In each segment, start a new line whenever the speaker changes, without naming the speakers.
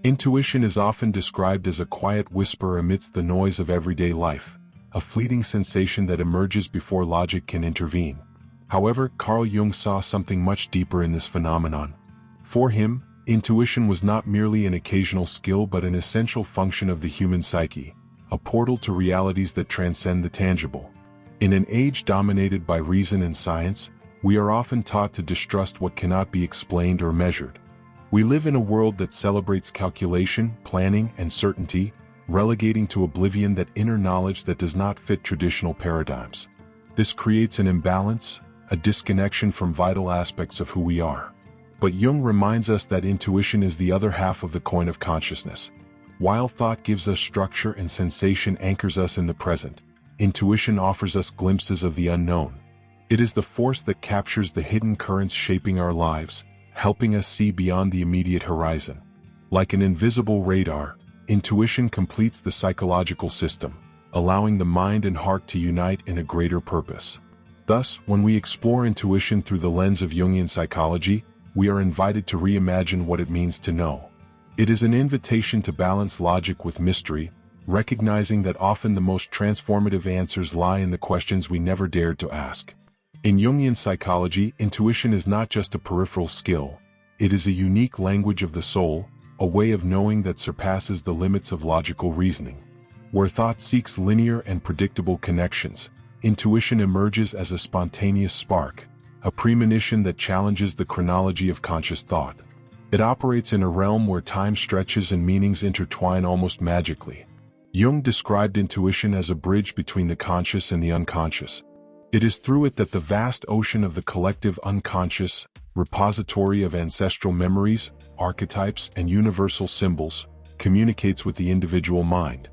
Intuition is often described as a quiet whisper amidst the noise of everyday life, a fleeting sensation that emerges before logic can intervene. However, Carl Jung saw something much deeper in this phenomenon. For him, intuition was not merely an occasional skill but an essential function of the human psyche, a portal to realities that transcend the tangible. In an age dominated by reason and science, we are often taught to distrust what cannot be explained or measured. We live in a world that celebrates calculation, planning, and certainty, relegating to oblivion that inner knowledge that does not fit traditional paradigms. This creates an imbalance, a disconnection from vital aspects of who we are. But Jung reminds us that intuition is the other half of the coin of consciousness. While thought gives us structure and sensation anchors us in the present, intuition offers us glimpses of the unknown. It is the force that captures the hidden currents shaping our lives, helping us see beyond the immediate horizon. Like an invisible radar, intuition completes the psychological system, allowing the mind and heart to unite in a greater purpose. Thus, when we explore intuition through the lens of Jungian psychology, we are invited to reimagine what it means to know. It is an invitation to balance logic with mystery, recognizing that often the most transformative answers lie in the questions we never dared to ask. In Jungian psychology, intuition is not just a peripheral skill, it is a unique language of the soul, a way of knowing that surpasses the limits of logical reasoning. Where thought seeks linear and predictable connections, intuition emerges as a spontaneous spark, a premonition that challenges the chronology of conscious thought. It operates in a realm where time stretches and meanings intertwine almost magically. Jung described intuition as a bridge between the conscious and the unconscious. It is through it that the vast ocean of the collective unconscious, repository of ancestral memories, archetypes, and universal symbols, communicates with the individual mind.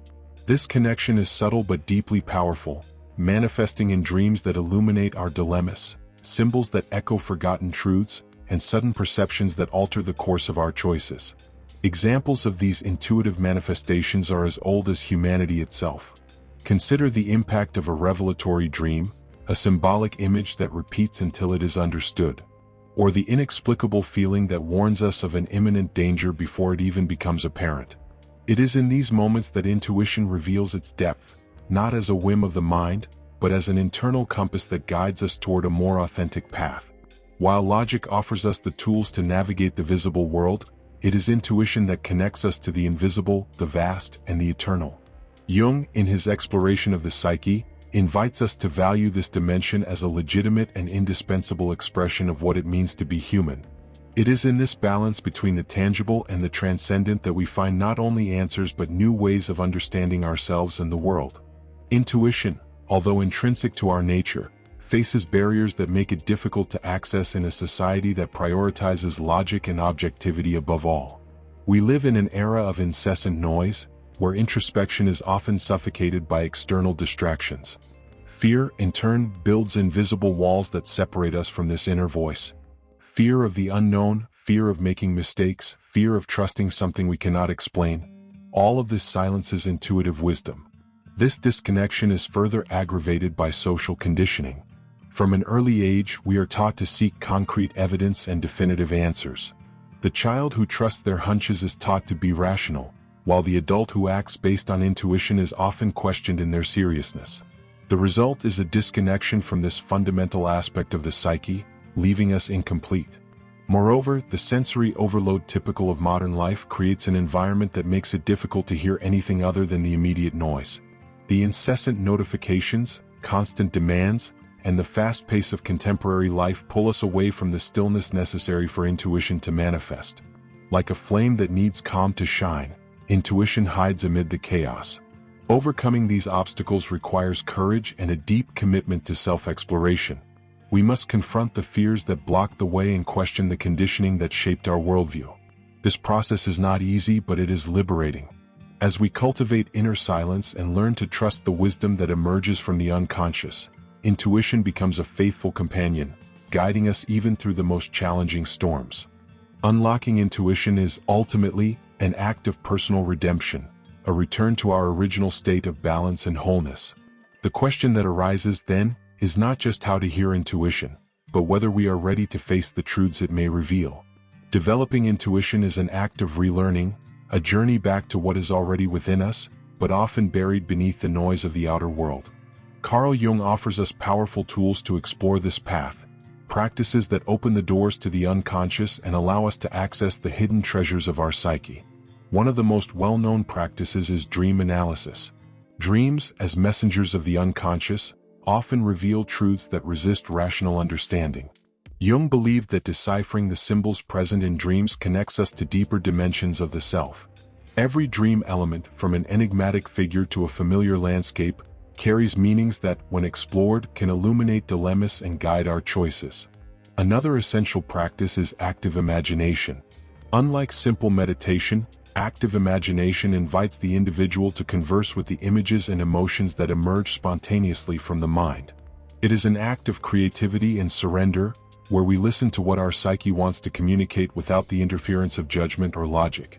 This connection is subtle but deeply powerful, manifesting in dreams that illuminate our dilemmas, symbols that echo forgotten truths, and sudden perceptions that alter the course of our choices. Examples of these intuitive manifestations are as old as humanity itself. Consider the impact of a revelatory dream, a symbolic image that repeats until it is understood, or the inexplicable feeling that warns us of an imminent danger before it even becomes apparent. It is in these moments that intuition reveals its depth, not as a whim of the mind, but as an internal compass that guides us toward a more authentic path. While logic offers us the tools to navigate the visible world, it is intuition that connects us to the invisible, the vast, and the eternal. Jung, in his exploration of the psyche, invites us to value this dimension as a legitimate and indispensable expression of what it means to be human. It is in this balance between the tangible and the transcendent that we find not only answers but new ways of understanding ourselves and the world. Intuition, although intrinsic to our nature, faces barriers that make it difficult to access in a society that prioritizes logic and objectivity above all. We live in an era of incessant noise, where introspection is often suffocated by external distractions. Fear, in turn, builds invisible walls that separate us from this inner voice. Fear of the unknown, fear of making mistakes, fear of trusting something we cannot explain. All of this silences intuitive wisdom. This disconnection is further aggravated by social conditioning. From an early age, we are taught to seek concrete evidence and definitive answers. The child who trusts their hunches is taught to be rational, while the adult who acts based on intuition is often questioned in their seriousness. The result is a disconnection from this fundamental aspect of the psyche, leaving us incomplete. Moreover, the sensory overload typical of modern life creates an environment that makes it difficult to hear anything other than the immediate noise. The incessant notifications, constant demands, and the fast pace of contemporary life pull us away from the stillness necessary for intuition to manifest. Like a flame that needs calm to shine, intuition hides amid the chaos. Overcoming these obstacles requires courage and a deep commitment to self-exploration. We must confront the fears that block the way and question the conditioning that shaped our worldview. This process is not easy, but it is liberating. As we cultivate inner silence and learn to trust the wisdom that emerges from the unconscious, intuition becomes a faithful companion, guiding us even through the most challenging storms. Unlocking intuition is ultimately an act of personal redemption, a return to our original state of balance and wholeness. The question that arises then is not just how to hear intuition, but whether we are ready to face the truths it may reveal. Developing intuition is an act of relearning, a journey back to what is already within us, but often buried beneath the noise of the outer world. Carl Jung offers us powerful tools to explore this path, practices that open the doors to the unconscious and allow us to access the hidden treasures of our psyche. One of the most well-known practices is dream analysis. Dreams, as messengers of the unconscious, often reveal truths that resist rational understanding. Jung believed that deciphering the symbols present in dreams connects us to deeper dimensions of the self. Every dream element, from an enigmatic figure to a familiar landscape, carries meanings that, when explored, can illuminate dilemmas and guide our choices. Another essential practice is active imagination. Unlike simple meditation, active imagination invites the individual to converse with the images and emotions that emerge spontaneously from the mind. It is an act of creativity and surrender, where we listen to what our psyche wants to communicate without the interference of judgment or logic.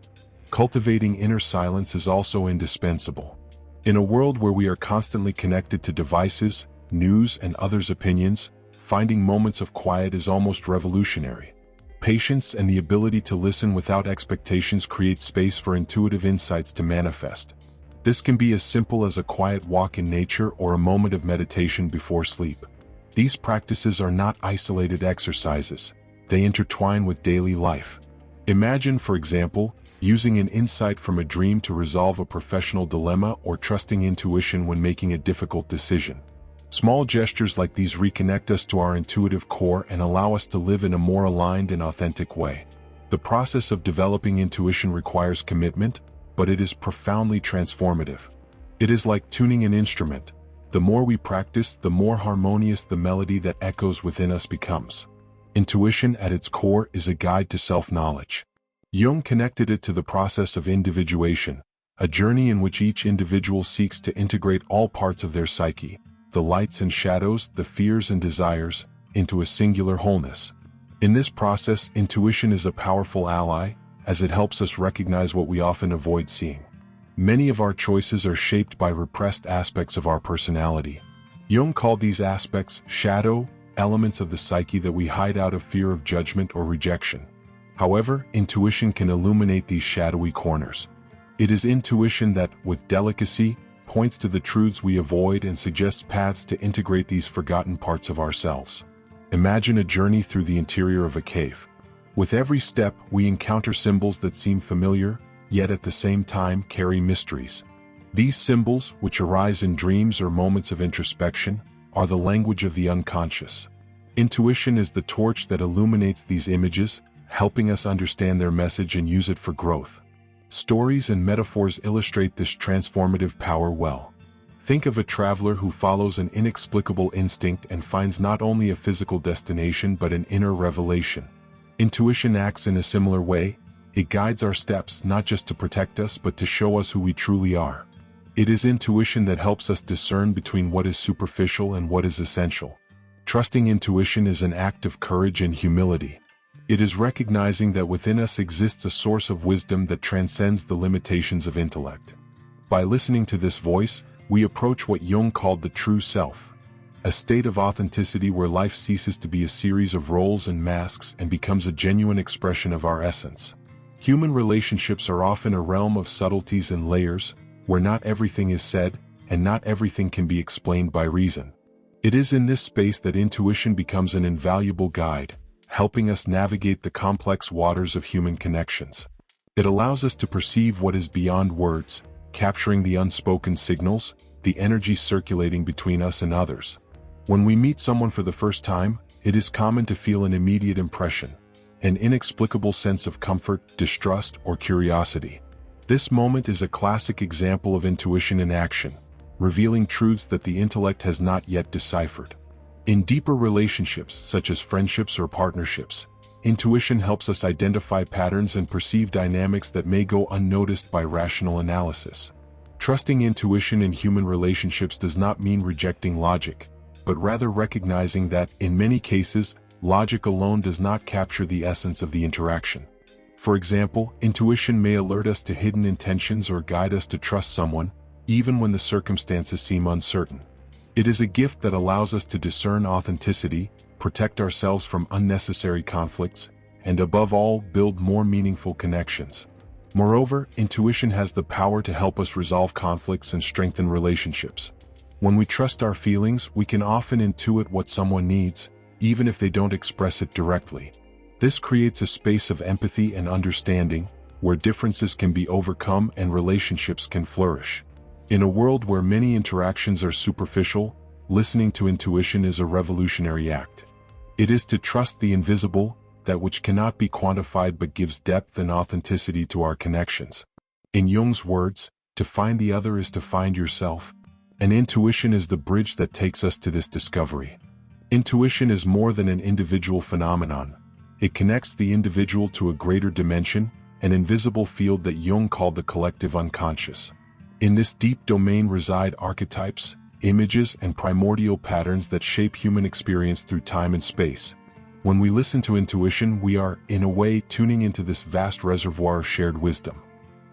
Cultivating inner silence is also indispensable. In a world where we are constantly connected to devices, news, and others' opinions, finding moments of quiet is almost revolutionary. Patience and the ability to listen without expectations create space for intuitive insights to manifest. This can be as simple as a quiet walk in nature or a moment of meditation before sleep. These practices are not isolated exercises. They intertwine with daily life. Imagine, for example, using an insight from a dream to resolve a professional dilemma or trusting intuition when making a difficult decision. Small gestures like these reconnect us to our intuitive core and allow us to live in a more aligned and authentic way. The process of developing intuition requires commitment, but it is profoundly transformative. It is like tuning an instrument. The more we practice, the more harmonious the melody that echoes within us becomes. Intuition, at its core, is a guide to self-knowledge. Jung connected it to the process of individuation, a journey in which each individual seeks to integrate all parts of their psyche, the lights and shadows, the fears and desires, into a singular wholeness. In this process, intuition is a powerful ally, as it helps us recognize what we often avoid seeing. Many of our choices are shaped by repressed aspects of our personality. Jung called these aspects shadow, elements of the psyche that we hide out of fear of judgment or rejection. However, intuition can illuminate these shadowy corners. It is intuition that, with delicacy, points to the truths we avoid and suggests paths to integrate these forgotten parts of ourselves. Imagine a journey through the interior of a cave. With every step, we encounter symbols that seem familiar, yet at the same time carry mysteries. These symbols, which arise in dreams or moments of introspection, are the language of the unconscious. Intuition is the torch that illuminates these images, helping us understand their message and use it for growth. Stories and metaphors illustrate this transformative power well. Think of a traveler who follows an inexplicable instinct and finds not only a physical destination but an inner revelation. Intuition acts in a similar way. It guides our steps not just to protect us but to show us who we truly are. It is intuition that helps us discern between what is superficial and what is essential. Trusting intuition is an act of courage and humility. It is recognizing that within us exists a source of wisdom that transcends the limitations of intellect. By listening to this voice, we approach what Jung called the true self, a state of authenticity where life ceases to be a series of roles and masks and becomes a genuine expression of our essence. Human relationships are often a realm of subtleties and layers, where not everything is said, and not everything can be explained by reason. It is in this space that intuition becomes an invaluable guide, helping us navigate the complex waters of human connections. It allows us to perceive what is beyond words, capturing the unspoken signals, the energy circulating between us and others. When we meet someone for the first time, it is common to feel an immediate impression, an inexplicable sense of comfort, distrust, or curiosity. This moment is a classic example of intuition in action, revealing truths that the intellect has not yet deciphered. In deeper relationships, such as friendships or partnerships, intuition helps us identify patterns and perceive dynamics that may go unnoticed by rational analysis. Trusting intuition in human relationships does not mean rejecting logic, but rather recognizing that, in many cases, logic alone does not capture the essence of the interaction. For example, intuition may alert us to hidden intentions or guide us to trust someone, even when the circumstances seem uncertain. It is a gift that allows us to discern authenticity, protect ourselves from unnecessary conflicts, and above all, build more meaningful connections. Moreover, intuition has the power to help us resolve conflicts and strengthen relationships. When we trust our feelings, we can often intuit what someone needs, even if they don't express it directly. This creates a space of empathy and understanding, where differences can be overcome and relationships can flourish. In a world where many interactions are superficial, listening to intuition is a revolutionary act. It is to trust the invisible, that which cannot be quantified but gives depth and authenticity to our connections. In Jung's words, to find the other is to find yourself, and intuition is the bridge that takes us to this discovery. Intuition is more than an individual phenomenon. It connects the individual to a greater dimension, an invisible field that Jung called the collective unconscious. In this deep domain reside archetypes, images, and primordial patterns that shape human experience through time and space. When we listen to intuition, we are, in a way, tuning into this vast reservoir of shared wisdom.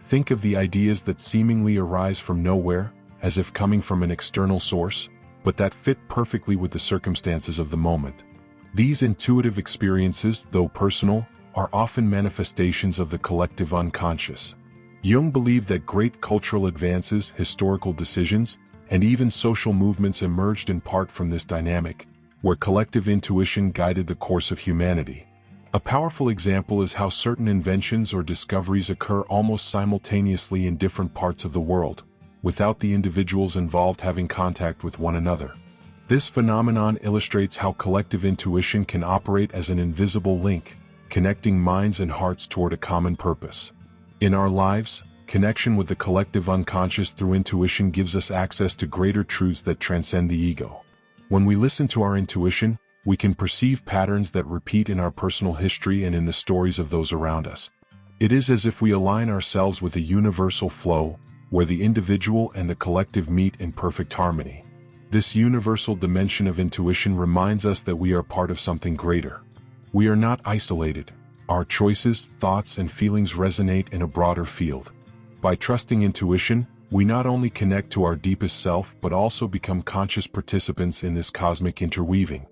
Think of the ideas that seemingly arise from nowhere, as if coming from an external source, but that fit perfectly with the circumstances of the moment. These intuitive experiences, though personal, are often manifestations of the collective unconscious. Jung believed that great cultural advances, historical decisions, and even social movements emerged in part from this dynamic, where collective intuition guided the course of humanity. A powerful example is how certain inventions or discoveries occur almost simultaneously in different parts of the world, without the individuals involved having contact with one another. This phenomenon illustrates how collective intuition can operate as an invisible link, connecting minds and hearts toward a common purpose. In our lives, connection with the collective unconscious through intuition gives us access to greater truths that transcend the ego. When we listen to our intuition, we can perceive patterns that repeat in our personal history and in the stories of those around us. It is as if we align ourselves with a universal flow, where the individual and the collective meet in perfect harmony. This universal dimension of intuition reminds us that we are part of something greater. We are not isolated. Our choices, thoughts, and feelings resonate in a broader field. By trusting intuition, we not only connect to our deepest self but also become conscious participants in this cosmic interweaving.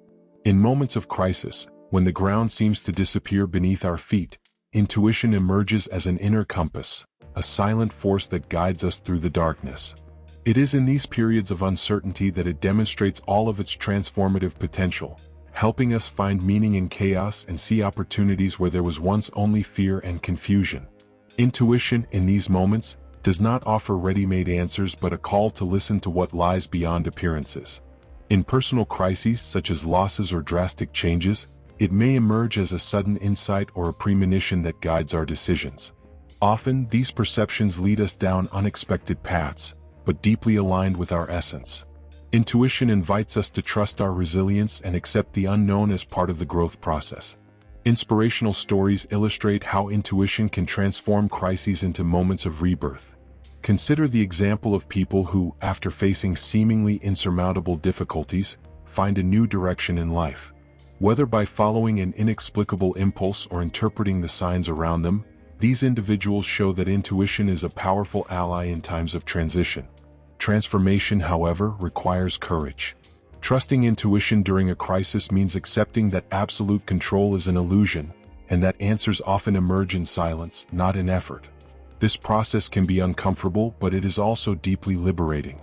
In moments of crisis, when the ground seems to disappear beneath our feet, intuition emerges as an inner compass, a silent force that guides us through the darkness. It is in these periods of uncertainty that it demonstrates all of its transformative potential, helping us find meaning in chaos and see opportunities where there was once only fear and confusion. Intuition, in these moments, does not offer ready-made answers but a call to listen to what lies beyond appearances. In personal crises such as losses or drastic changes, it may emerge as a sudden insight or a premonition that guides our decisions. Often, these perceptions lead us down unexpected paths, but deeply aligned with our essence. Intuition invites us to trust our resilience and accept the unknown as part of the growth process. Inspirational stories illustrate how intuition can transform crises into moments of rebirth. Consider the example of people who, after facing seemingly insurmountable difficulties, find a new direction in life. Whether by following an inexplicable impulse or interpreting the signs around them, these individuals show that intuition is a powerful ally in times of transition. Transformation, however, requires courage. Trusting intuition during a crisis means accepting that absolute control is an illusion, and that answers often emerge in silence, not in effort. This process can be uncomfortable, but it is also deeply liberating.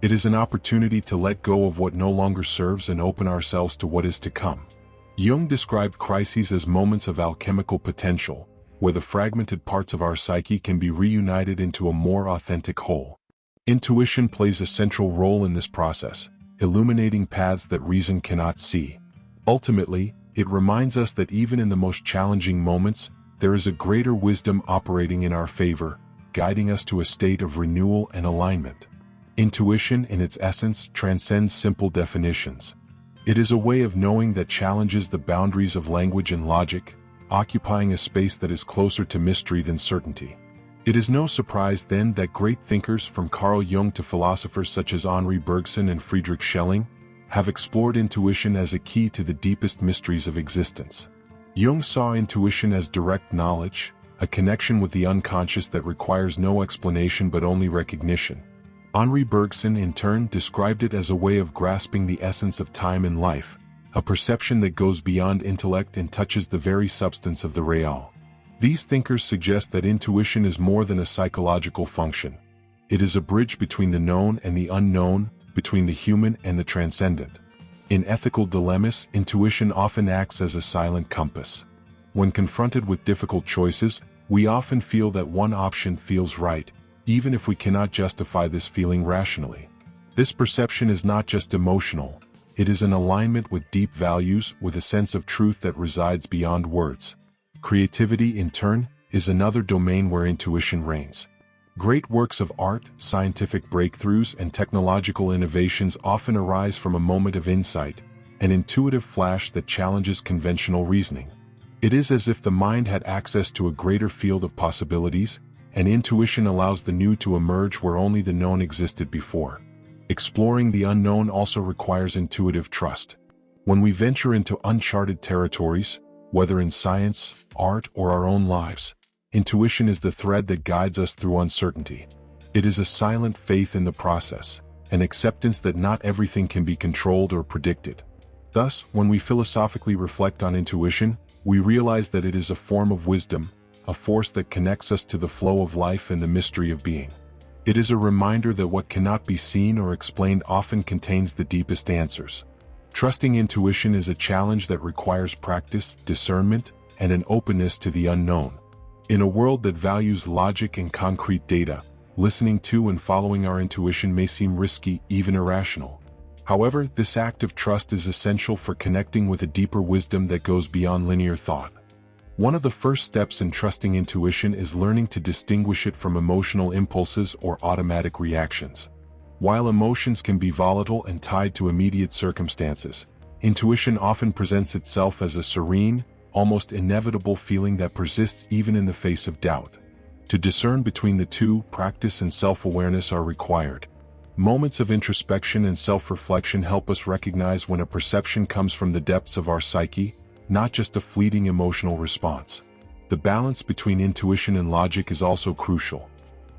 It is an opportunity to let go of what no longer serves and open ourselves to what is to come. Jung described crises as moments of alchemical potential, where the fragmented parts of our psyche can be reunited into a more authentic whole. Intuition plays a central role in this process, illuminating paths that reason cannot see. Ultimately, it reminds us that even in the most challenging moments, there is a greater wisdom operating in our favor, guiding us to a state of renewal and alignment. Intuition, in its essence, transcends simple definitions. It is a way of knowing that challenges the boundaries of language and logic, occupying a space that is closer to mystery than certainty. It is no surprise then that great thinkers from Carl Jung to philosophers such as Henri Bergson and Friedrich Schelling have explored intuition as a key to the deepest mysteries of existence. Jung saw intuition as direct knowledge, a connection with the unconscious that requires no explanation but only recognition. Henri Bergson, in turn, described it as a way of grasping the essence of time and life, a perception that goes beyond intellect and touches the very substance of the real. These thinkers suggest that intuition is more than a psychological function. It is a bridge between the known and the unknown, between the human and the transcendent. In ethical dilemmas, intuition often acts as a silent compass. When confronted with difficult choices, we often feel that one option feels right, even if we cannot justify this feeling rationally. This perception is not just emotional, it is an alignment with deep values, with a sense of truth that resides beyond words. Creativity, in turn, is another domain where intuition reigns. Great works of art, scientific breakthroughs, and technological innovations often arise from a moment of insight, an intuitive flash that challenges conventional reasoning. It is as if the mind had access to a greater field of possibilities, and intuition allows the new to emerge where only the known existed before. Exploring the unknown also requires intuitive trust. When we venture into uncharted territories, whether in science, art, or our own lives, intuition is the thread that guides us through uncertainty. It is a silent faith in the process, an acceptance that not everything can be controlled or predicted. Thus, when we philosophically reflect on intuition, we realize that it is a form of wisdom, a force that connects us to the flow of life and the mystery of being. It is a reminder that what cannot be seen or explained often contains the deepest answers. Trusting intuition is a challenge that requires practice, discernment, and an openness to the unknown. In a world that values logic and concrete data, listening to and following our intuition may seem risky, even irrational. However, this act of trust is essential for connecting with a deeper wisdom that goes beyond linear thought. One of the first steps in trusting intuition is learning to distinguish it from emotional impulses or automatic reactions. While emotions can be volatile and tied to immediate circumstances, intuition often presents itself as a serene, almost inevitable feeling that persists even in the face of doubt. To discern between the two, practice and self-awareness are required. Moments of introspection and self-reflection help us recognize when a perception comes from the depths of our psyche, not just a fleeting emotional response. The balance between intuition and logic is also crucial.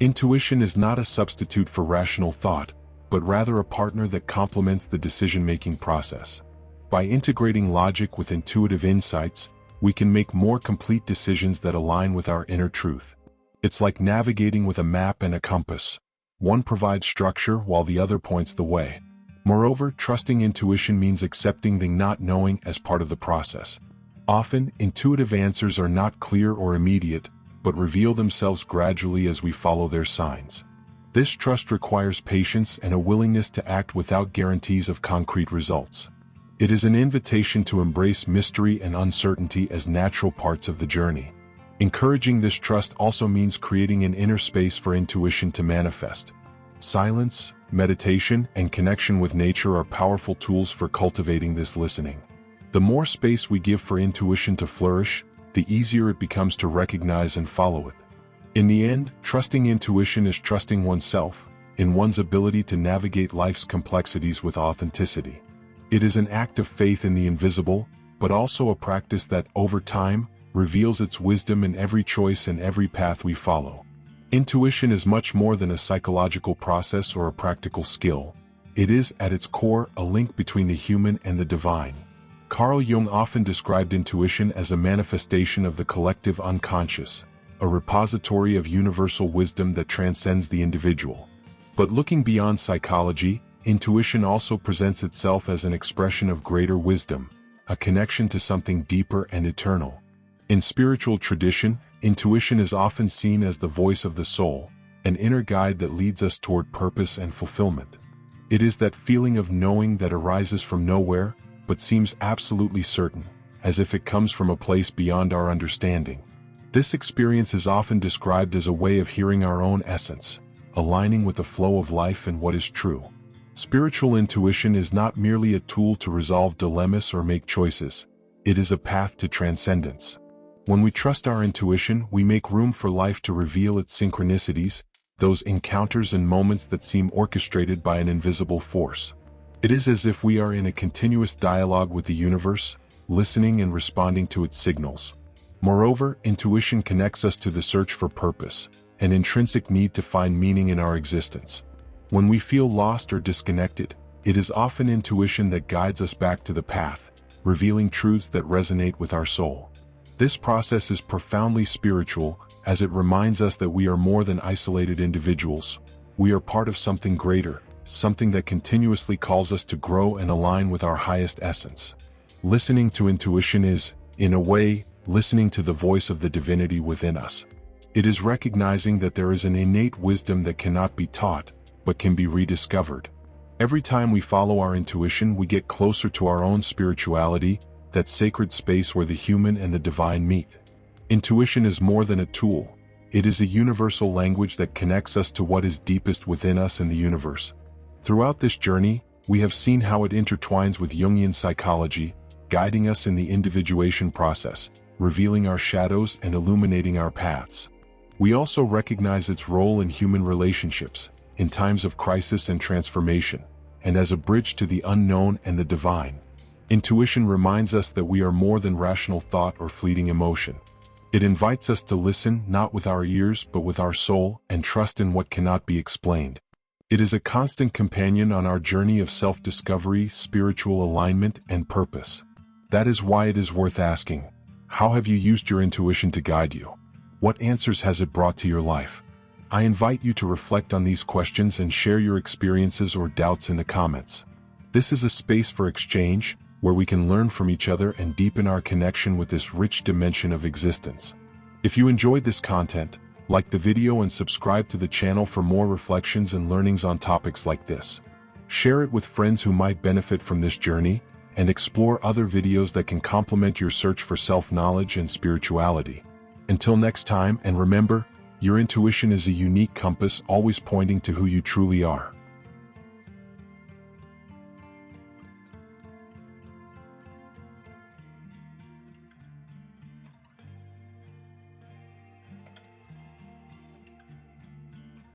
Intuition is not a substitute for rational thought, but rather a partner that complements the decision-making process. By integrating logic with intuitive insights, we can make more complete decisions that align with our inner truth. It's like navigating with a map and a compass. One provides structure while the other points the way. Moreover, trusting intuition means accepting the not knowing as part of the process. Often, intuitive answers are not clear or immediate, but reveal themselves gradually as we follow their signs. This trust requires patience and a willingness to act without guarantees of concrete results. It is an invitation to embrace mystery and uncertainty as natural parts of the journey. Encouraging this trust also means creating an inner space for intuition to manifest. Silence, meditation, and connection with nature are powerful tools for cultivating this listening. The more space we give for intuition to flourish, the easier it becomes to recognize and follow it. In the end, trusting intuition is trusting oneself, in one's ability to navigate life's complexities with authenticity. It is an act of faith in the invisible, but also a practice that, over time, reveals its wisdom in every choice and every path we follow. Intuition is much more than a psychological process or a practical skill. It is, at its core, a link between the human and the divine. Carl Jung often described intuition as a manifestation of the collective unconscious, a repository of universal wisdom that transcends the individual. But looking beyond psychology, intuition also presents itself as an expression of greater wisdom, a connection to something deeper and eternal. In spiritual tradition, intuition is often seen as the voice of the soul, an inner guide that leads us toward purpose and fulfillment. It is that feeling of knowing that arises from nowhere, but seems absolutely certain, as if it comes from a place beyond our understanding. This experience is often described as a way of hearing our own essence, aligning with the flow of life and what is true. Spiritual intuition is not merely a tool to resolve dilemmas or make choices. It is a path to transcendence. When we trust our intuition, we make room for life to reveal its synchronicities, those encounters and moments that seem orchestrated by an invisible force. It is as if we are in a continuous dialogue with the universe, listening and responding to its signals. Moreover, intuition connects us to the search for purpose, an intrinsic need to find meaning in our existence. When we feel lost or disconnected, it is often intuition that guides us back to the path, revealing truths that resonate with our soul. This process is profoundly spiritual, as it reminds us that we are more than isolated individuals. We are part of something greater, something that continuously calls us to grow and align with our highest essence. Listening to intuition is, in a way, listening to the voice of the divinity within us. It is recognizing that there is an innate wisdom that cannot be taught, but can be rediscovered. Every time we follow our intuition, we get closer to our own spirituality, that sacred space where the human and the divine meet. Intuition is more than a tool. It is a universal language that connects us to what is deepest within us and the universe. Throughout this journey, we have seen how it intertwines with Jungian psychology, guiding us in the individuation process, revealing our shadows and illuminating our paths. We also recognize its role in human relationships, in times of crisis and transformation, and as a bridge to the unknown and the divine. Intuition reminds us that we are more than rational thought or fleeting emotion. It invites us to listen not with our ears but with our soul and trust in what cannot be explained. It is a constant companion on our journey of self-discovery, spiritual alignment, and purpose. That is why it is worth asking, how have you used your intuition to guide you? What answers has it brought to your life? I invite you to reflect on these questions and share your experiences or doubts in the comments. This is a space for exchange, where we can learn from each other and deepen our connection with this rich dimension of existence. If you enjoyed this content, like the video and subscribe to the channel for more reflections and learnings on topics like this. Share it with friends who might benefit from this journey, and explore other videos that can complement your search for self-knowledge and spirituality. Until next time, and remember, your intuition is a unique compass always pointing to who you truly are.